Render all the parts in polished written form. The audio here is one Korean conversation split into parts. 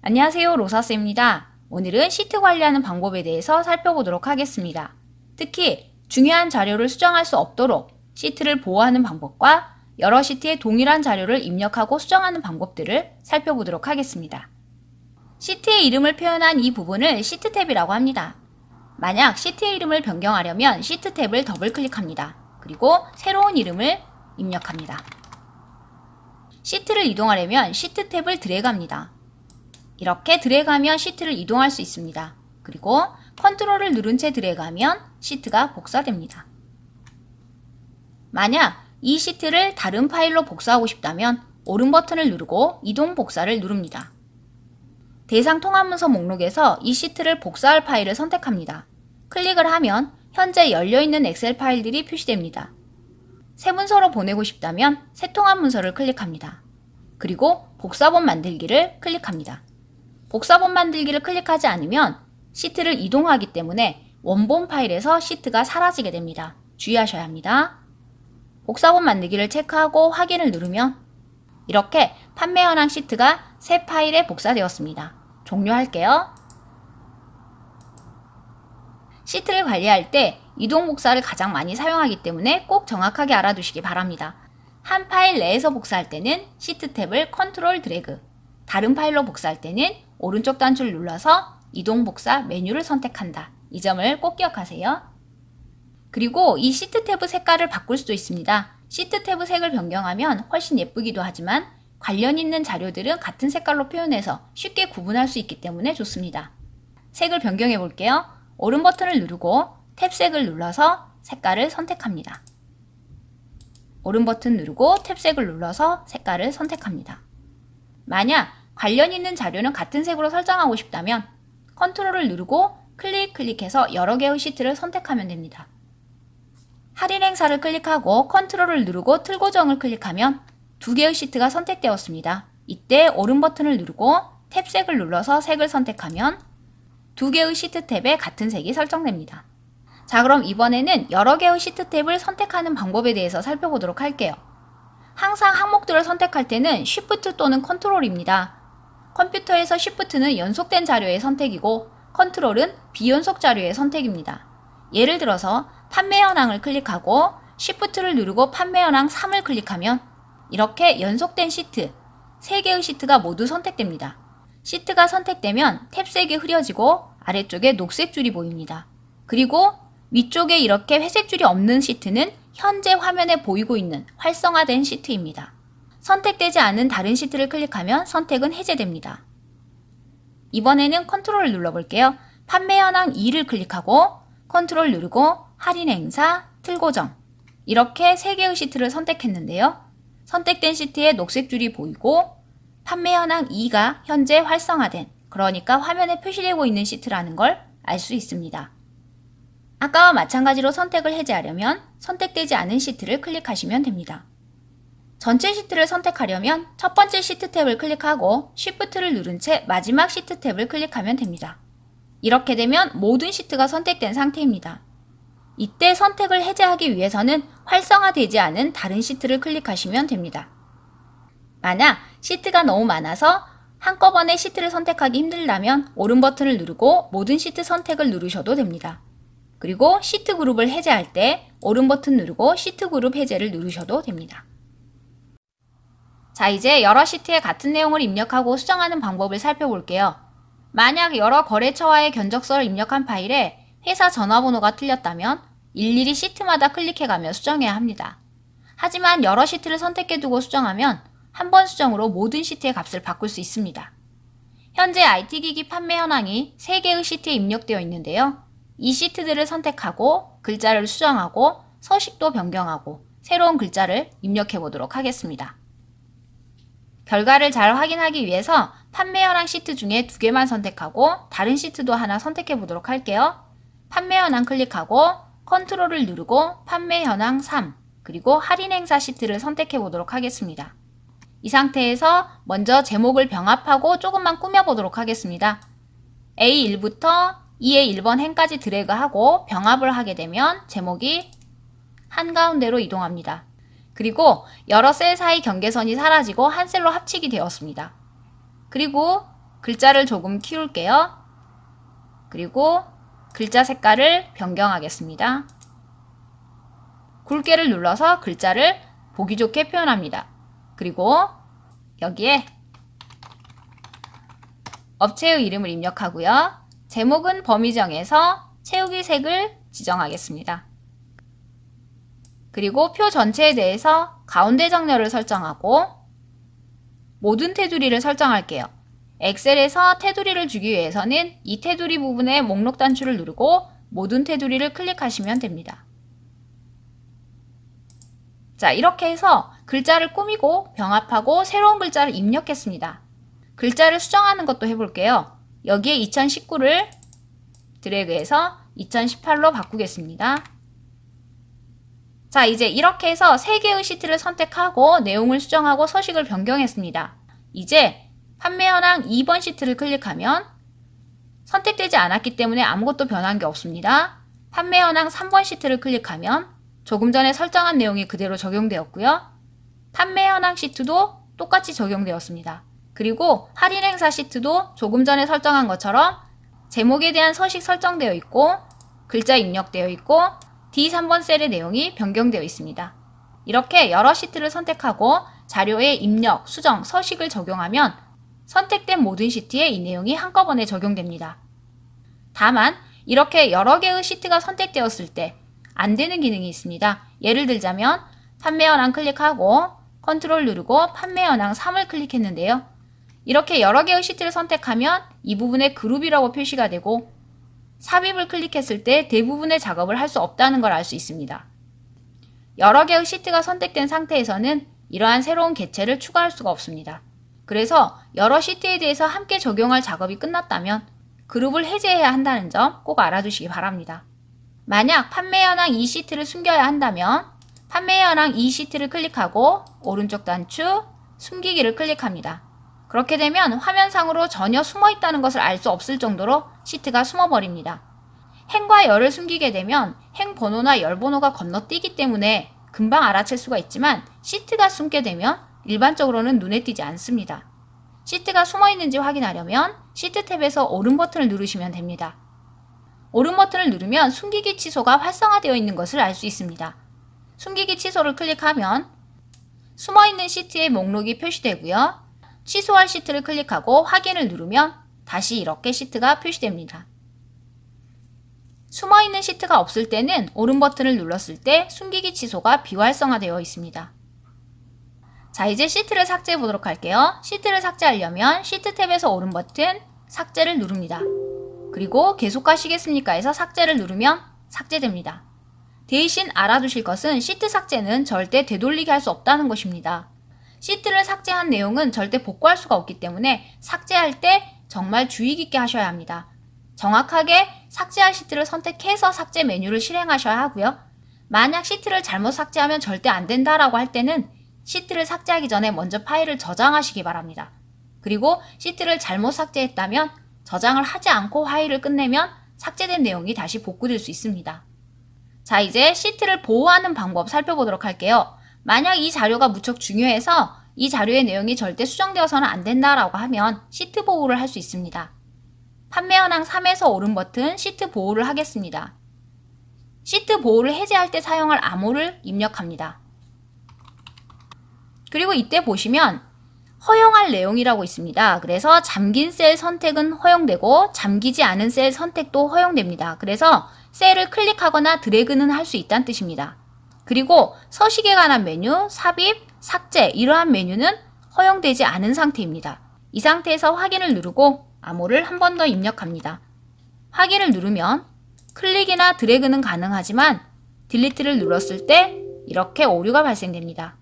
안녕하세요, 로사스입니다. 오늘은 시트 관리하는 방법에 대해서 살펴보도록 하겠습니다. 특히 중요한 자료를 수정할 수 없도록 시트를 보호하는 방법과 여러 시트에 동일한 자료를 입력하고 수정하는 방법들을 살펴보도록 하겠습니다. 시트의 이름을 표현한 이 부분을 시트 탭이라고 합니다. 만약 시트의 이름을 변경하려면 시트 탭을 더블 클릭합니다. 그리고 새로운 이름을 입력합니다. 시트를 이동하려면 시트 탭을 드래그합니다. 이렇게 드래그하면 시트를 이동할 수 있습니다. 그리고 컨트롤을 누른 채 드래그하면 시트가 복사됩니다. 만약 이 시트를 다른 파일로 복사하고 싶다면 오른 버튼을 누르고 이동 복사를 누릅니다. 대상 통합문서 목록에서 이 시트를 복사할 파일을 선택합니다. 클릭을 하면 현재 열려있는 엑셀 파일들이 표시됩니다. 새 문서로 보내고 싶다면 새 통합문서를 클릭합니다. 그리고 복사본 만들기를 클릭합니다. 복사본 만들기를 클릭하지 않으면 시트를 이동하기 때문에 원본 파일에서 시트가 사라지게 됩니다. 주의하셔야 합니다. 복사본 만들기를 체크하고 확인을 누르면 이렇게 판매 현황 시트가 새 파일에 복사되었습니다. 종료할게요. 시트를 관리할 때 이동 복사를 가장 많이 사용하기 때문에 꼭 정확하게 알아두시기 바랍니다. 한 파일 내에서 복사할 때는 시트 탭을 컨트롤 드래그, 다른 파일로 복사할 때는 오른쪽 단추를 눌러서 이동 복사 메뉴를 선택한다. 이 점을 꼭 기억하세요. 그리고 이 시트 탭의 색깔을 바꿀 수도 있습니다. 시트 탭의 색을 변경하면 훨씬 예쁘기도 하지만 관련 있는 자료들은 같은 색깔로 표현해서 쉽게 구분할 수 있기 때문에 좋습니다. 색을 변경해 볼게요. 오른 버튼을 누르고 탭 색을 눌러서 색깔을 선택합니다. 오른 버튼 누르고 탭 색을 눌러서 색깔을 선택합니다. 만약 관련 있는 자료는 같은 색으로 설정하고 싶다면 컨트롤을 누르고 클릭해서 여러 개의 시트를 선택하면 됩니다. 할인 행사를 클릭하고 컨트롤을 누르고 틀 고정을 클릭하면 두 개의 시트가 선택되었습니다. 이때 오른 버튼을 누르고 탭 색을 눌러서 색을 선택하면 두 개의 시트 탭에 같은 색이 설정됩니다. 자, 그럼 이번에는 여러 개의 시트 탭을 선택하는 방법에 대해서 살펴보도록 할게요. 항상 항목들을 선택할 때는 Shift 또는 컨트롤입니다. 컴퓨터에서 Shift는 연속된 자료의 선택이고 컨트롤은 비연속 자료의 선택입니다. 예를 들어서 판매 현황을 클릭하고 Shift를 누르고 판매 현황 3을 클릭하면 이렇게 연속된 시트, 3개의 시트가 모두 선택됩니다. 시트가 선택되면 탭 색이 흐려지고 아래쪽에 녹색 줄이 보입니다. 그리고 위쪽에 이렇게 회색 줄이 없는 시트는 현재 화면에 보이고 있는 활성화된 시트입니다. 선택되지 않은 다른 시트를 클릭하면 선택은 해제됩니다. 이번에는 컨트롤을 눌러볼게요. 판매 현황 2를 클릭하고 컨트롤 누르고 할인 행사, 틀 고정 이렇게 3개의 시트를 선택했는데요. 선택된 시트에 녹색 줄이 보이고 판매 현황 2가 현재 활성화된, 그러니까 화면에 표시되고 있는 시트라는 걸 알 수 있습니다. 아까와 마찬가지로 선택을 해제하려면 선택되지 않은 시트를 클릭하시면 됩니다. 전체 시트를 선택하려면 첫 번째 시트 탭을 클릭하고 Shift를 누른 채 마지막 시트 탭을 클릭하면 됩니다. 이렇게 되면 모든 시트가 선택된 상태입니다. 이때 선택을 해제하기 위해서는 활성화되지 않은 다른 시트를 클릭하시면 됩니다. 만약 시트가 너무 많아서 한꺼번에 시트를 선택하기 힘들다면 오른 버튼을 누르고 모든 시트 선택을 누르셔도 됩니다. 그리고 시트 그룹을 해제할 때 오른 버튼 누르고 시트 그룹 해제를 누르셔도 됩니다. 자, 이제 여러 시트에 같은 내용을 입력하고 수정하는 방법을 살펴볼게요. 만약 여러 거래처와의 견적서를 입력한 파일에 회사 전화번호가 틀렸다면 일일이 시트마다 클릭해가며 수정해야 합니다. 하지만 여러 시트를 선택해두고 수정하면 한 번 수정으로 모든 시트의 값을 바꿀 수 있습니다. 현재 IT기기 판매 현황이 3개의 시트에 입력되어 있는데요. 이 시트들을 선택하고 글자를 수정하고 서식도 변경하고 새로운 글자를 입력해 보도록 하겠습니다. 결과를 잘 확인하기 위해서 판매 현황 시트 중에 2개만 선택하고 다른 시트도 하나 선택해 보도록 할게요. 판매 현황 클릭하고 컨트롤을 누르고 판매 현황 3 그리고 할인 행사 시트를 선택해 보도록 하겠습니다. 이 상태에서 먼저 제목을 병합하고 조금만 꾸며 보도록 하겠습니다. A1부터 E의 1번 행까지 드래그하고 병합을 하게 되면 제목이 한가운데로 이동합니다. 그리고 여러 셀 사이 경계선이 사라지고 한 셀로 합치기 되었습니다. 그리고 글자를 조금 키울게요. 그리고 글자 색깔을 변경하겠습니다. 굵게를 눌러서 글자를 보기 좋게 표현합니다. 그리고 여기에 업체의 이름을 입력하고요. 제목은 범위 정해서 채우기 색을 지정하겠습니다. 그리고 표 전체에 대해서 가운데 정렬을 설정하고 모든 테두리를 설정할게요. 엑셀에서 테두리를 주기 위해서는 이 테두리 부분에 목록 단추를 누르고 모든 테두리를 클릭하시면 됩니다. 자, 이렇게 해서 글자를 꾸미고 병합하고 새로운 글자를 입력했습니다. 글자를 수정하는 것도 해볼게요. 여기에 2019를 드래그해서 2018로 바꾸겠습니다. 자, 이제 이렇게 해서 3개의 시트를 선택하고 내용을 수정하고 서식을 변경했습니다. 이제 판매 현황 2번 시트를 클릭하면 선택되지 않았기 때문에 아무것도 변한 게 없습니다. 판매 현황 3번 시트를 클릭하면 조금 전에 설정한 내용이 그대로 적용되었고요. 판매 현황 시트도 똑같이 적용되었습니다. 그리고 할인 행사 시트도 조금 전에 설정한 것처럼 제목에 대한 서식 설정되어 있고 글자 입력되어 있고 D3번 셀의 내용이 변경되어 있습니다. 이렇게 여러 시트를 선택하고 자료에 입력, 수정, 서식을 적용하면 선택된 모든 시트에 이 내용이 한꺼번에 적용됩니다. 다만 이렇게 여러 개의 시트가 선택되었을 때 안 되는 기능이 있습니다. 예를 들자면 판매 현황 클릭하고 컨트롤 누르고 판매 현황 3을 클릭했는데요. 이렇게 여러 개의 시트를 선택하면 이 부분에 그룹이라고 표시가 되고 삽입을 클릭했을 때 대부분의 작업을 할 수 없다는 걸 알 수 있습니다. 여러 개의 시트가 선택된 상태에서는 이러한 새로운 객체를 추가할 수가 없습니다. 그래서 여러 시트에 대해서 함께 적용할 작업이 끝났다면 그룹을 해제해야 한다는 점 꼭 알아두시기 바랍니다. 만약 판매 현황 2시트를 숨겨야 한다면 판매 현황 2시트를 클릭하고 오른쪽 단추 숨기기를 클릭합니다. 그렇게 되면 화면상으로 전혀 숨어 있다는 것을 알 수 없을 정도로 시트가 숨어버립니다. 행과 열을 숨기게 되면 행 번호나 열 번호가 건너뛰기 때문에 금방 알아챌 수가 있지만 시트가 숨게 되면 일반적으로는 눈에 띄지 않습니다. 시트가 숨어 있는지 확인하려면 시트 탭에서 오른 버튼을 누르시면 됩니다. 오른 버튼을 누르면 숨기기 취소가 활성화되어 있는 것을 알 수 있습니다. 숨기기 취소를 클릭하면 숨어있는 시트의 목록이 표시되고요. 취소할 시트를 클릭하고 확인을 누르면 다시 이렇게 시트가 표시됩니다. 숨어있는 시트가 없을 때는 오른 버튼을 눌렀을 때 숨기기 취소가 비활성화되어 있습니다. 자, 이제 시트를 삭제해 보도록 할게요. 시트를 삭제하려면 시트 탭에서 오른 버튼 삭제를 누릅니다. 그리고 계속하시겠습니까 해서 삭제를 누르면 삭제됩니다. 대신 알아두실 것은 시트 삭제는 절대 되돌리게 할 수 없다는 것입니다. 시트를 삭제한 내용은 절대 복구할 수가 없기 때문에 삭제할 때 정말 주의 깊게 하셔야 합니다. 정확하게 삭제할 시트를 선택해서 삭제 메뉴를 실행하셔야 하고요. 만약 시트를 잘못 삭제하면 절대 안 된다라고 할 때는 시트를 삭제하기 전에 먼저 파일을 저장하시기 바랍니다. 그리고 시트를 잘못 삭제했다면 저장을 하지 않고 파일을 끝내면 삭제된 내용이 다시 복구될 수 있습니다. 자, 이제 시트를 보호하는 방법 살펴보도록 할게요. 만약 이 자료가 무척 중요해서 이 자료의 내용이 절대 수정되어서는 안 된다라고 하면 시트 보호를 할 수 있습니다. 판매 현황 3에서 오른 버튼 시트 보호를 하겠습니다. 시트 보호를 해제할 때 사용할 암호를 입력합니다. 그리고 이때 보시면 허용할 내용이라고 있습니다. 그래서 잠긴 셀 선택은 허용되고 잠기지 않은 셀 선택도 허용됩니다. 그래서 셀을 클릭하거나 드래그는 할 수 있다는 뜻입니다. 그리고 서식에 관한 메뉴, 삽입, 삭제 이러한 메뉴는 허용되지 않은 상태입니다. 이 상태에서 확인을 누르고 암호를 한 번 더 입력합니다. 확인을 누르면 클릭이나 드래그는 가능하지만 딜리트를 눌렀을 때 이렇게 오류가 발생됩니다.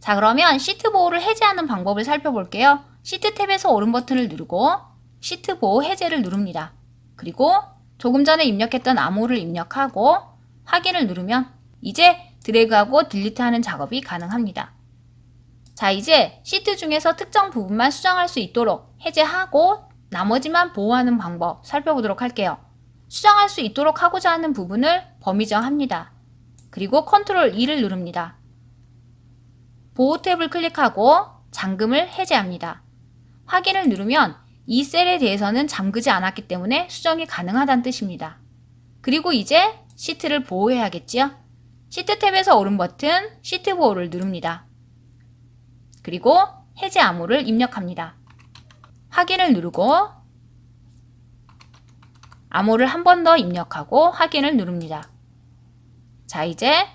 자, 그러면 시트 보호를 해제하는 방법을 살펴볼게요. 시트 탭에서 오른 버튼을 누르고 시트 보호 해제를 누릅니다. 그리고 조금 전에 입력했던 암호를 입력하고 확인을 누르면 이제 드래그하고 딜리트하는 작업이 가능합니다. 자, 이제 시트 중에서 특정 부분만 수정할 수 있도록 해제하고 나머지만 보호하는 방법 살펴보도록 할게요. 수정할 수 있도록 하고자 하는 부분을 범위 정합니다. 그리고 컨트롤 2를 누릅니다. 보호 탭을 클릭하고 잠금을 해제합니다. 확인을 누르면 이 셀에 대해서는 잠그지 않았기 때문에 수정이 가능하다는 뜻입니다. 그리고 이제 시트를 보호해야겠지요? 시트 탭에서 오른 버튼 시트 보호를 누릅니다. 그리고 해제 암호를 입력합니다. 확인을 누르고 암호를 한 번 더 입력하고 확인을 누릅니다. 자, 이제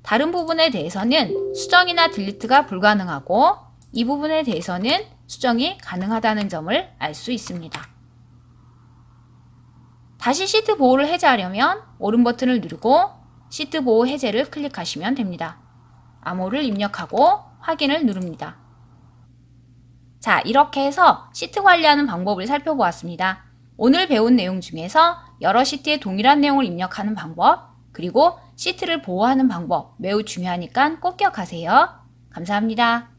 다른 부분에 대해서는 수정이나 딜리트가 불가능하고 이 부분에 대해서는 수정이 가능하다는 점을 알 수 있습니다. 다시 시트 보호를 해제하려면 오른 버튼을 누르고 시트 보호 해제를 클릭하시면 됩니다. 암호를 입력하고 확인을 누릅니다. 자, 이렇게 해서 시트 관리하는 방법을 살펴보았습니다. 오늘 배운 내용 중에서 여러 시트에 동일한 내용을 입력하는 방법, 그리고 시트를 보호하는 방법 매우 중요하니까 꼭 기억하세요. 감사합니다.